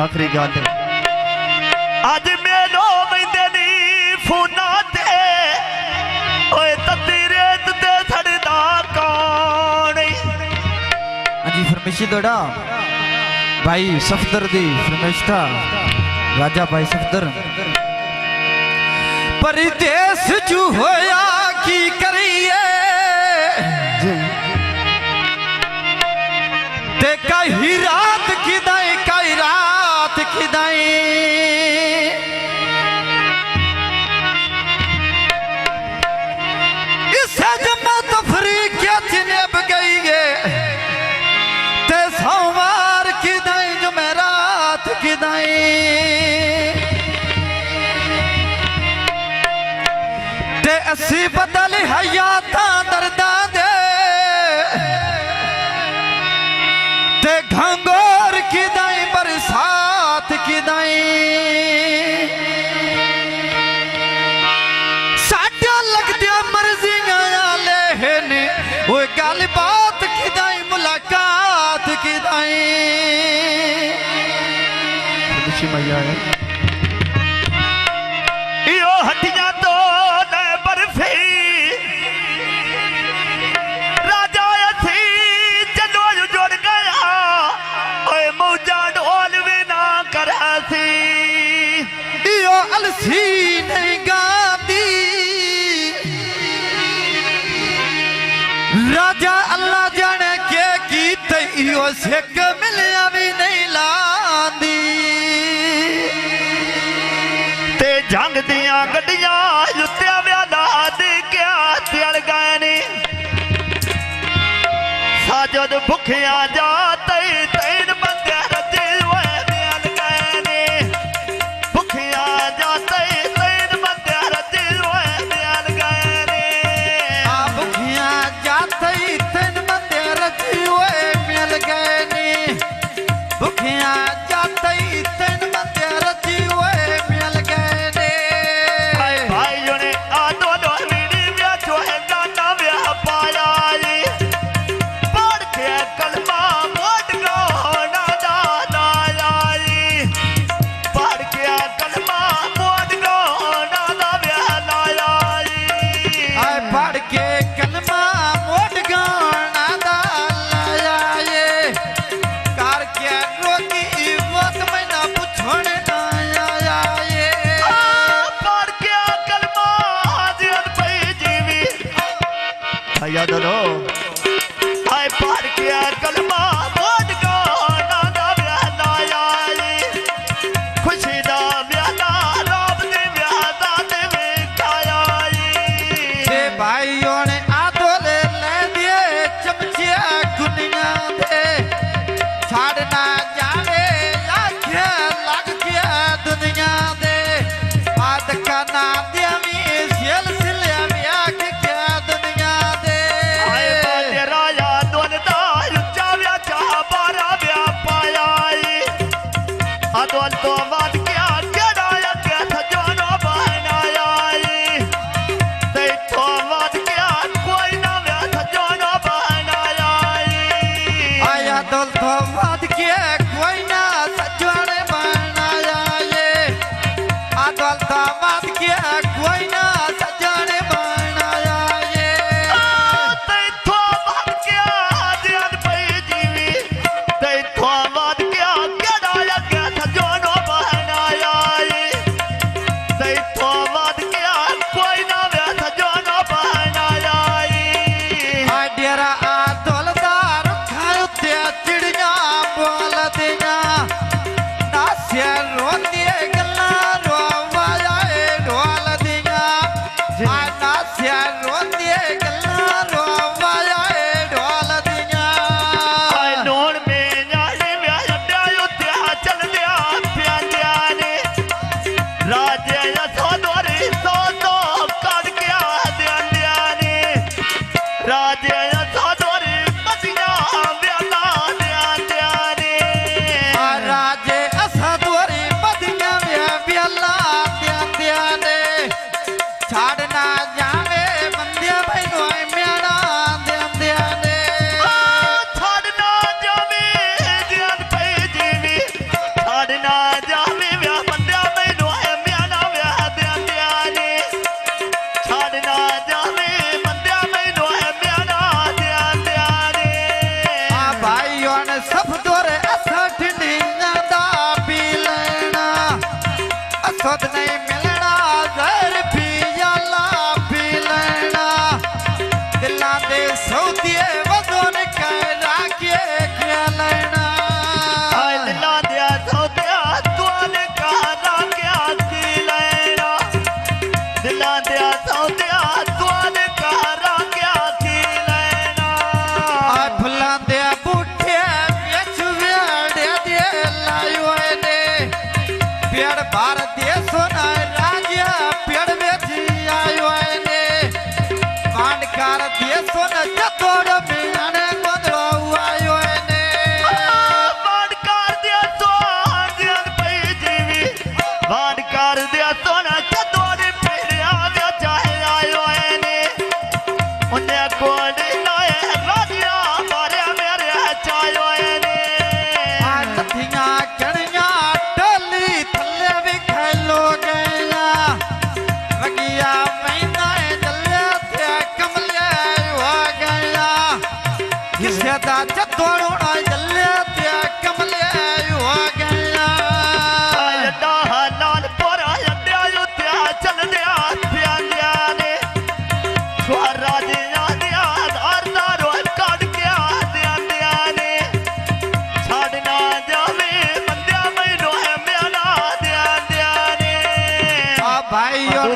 आखिरी गल अज मेलो वंदे नी फूना ते ओए तत्ती रेत ते सड़दा कौन। हाँ जी फरमाइश दौड़ा भाई सफदर दी फरमाइश था राजा भाई सफदर। परदेस जू होया की करिए ते कई रात किदाई कई रात किदाई इसे जमा तफरी क्या चिनेब गई गे ते सोमवार किदाई जो मैं रात किदाई ते असी बदल हयाता दर्दा दे ते घंगोर किदाई बरसात किदाई साढ़ा लगदे मर्जियां लेने वो गल बात किदाई मुलाकात किदाई मैया है यो हटिया तो न बर्फी राजा थी चलो जुड़ गया ओए मौजा ढोल भी ना करा सी यो अलसी नहीं गाती राजा अल्लाह जाने के कीते यो सिक मिलिया भी नहीं लांदी ते जंग दियां गड्डियां जुत्तियां व्यादा दे क्या तिल गए नी साजद भुखिया जाते तीन बंदे रजे हुए मिल गए नी भुखिया जाते तीन बंदे रजे हुए मिल गए नी भुखिया जाते तीन बंदे रजे हुए मिल गए नी भुखिया जाते तीन बंदे रजे हुए मिल गए नी भाई ने आ दो वीडी व्या जो है गाना व्या पाया पढ़ के कलमा मोट गाना दादा आई पढ़ के कलमा मोट गाना दा व्या लाया पढ़ के कलमा मोट गाना दा लाया कर के रोकी वक्त में ना पुछण ना आया पढ़ के कलमा हाजिर पई जीवी भैया दरो आए पढ़ के कलमा मोट गाना दा व्या लाया खुशी दा व्यादा रब दे व्यादा ते विखाया ते भाइयों ने आदोले ले दिए चमचिया दुनिया दे छाड़ना जावे आखे लग गया दुनिया दे आद का ना दिया मी सिलसिले में आख क्या दुनिया दे आए बादे राया दोलदा उच्चा व्या चाह बारा व्या पाया अदोल तो वाद क्या केड़ा के सजनो बनाया ते तो वाद क्या कोई ना व्या सजनो बनाया आया दौल तो वाद के कोई ना सजन बनाया आदोल तो वाद के कोई ना सजन बनाया ते तो वाद क्या जियन पई जीवी ते तो वाद क्या केड़ा के सजनो बनाया ते तो वाद क्या कोई ना व्या सजनो बनाया डेरा आदोलदार खायो ते चिड़िया सुध नहीं मिलना जहर पियाला पी लेना दिला दे सौदिए वजन करा के क्या लेना दिला दिया सौदिया तुआने करा क्या की लेना दिला दिया सौदिया तुआने करा क्या की लेना फुला दे बूठे बेच वेड़े दे लायो ने पेड़ बार दे सोना राजा पेड़ बेची आयो ने कांडकार दे सोना जतोड़ मियाने गोदड़ो आयो ने वाडकार दिया सोना पई जीवी वाडकार दिया सोना जतोड़ फिरया वे चाहे आयो ने उन्ने कोड़ी नाए राजिया मारे मेरे चायो ने नथिया कणिया टोली थल्ले भी खेलो गया वगिया महीना जल्ले थे कमले हो गया किसे दा जतोड़ो जल्ले थे कमले हो गया अड्डा लाल पोरा अड्डा युत्या चल दिया प्यालिया ने छोरा दिया दिया दारो काट के दिया ने छाड़ना जावे बंदिया मैनो है मेरा दिया ने भाई और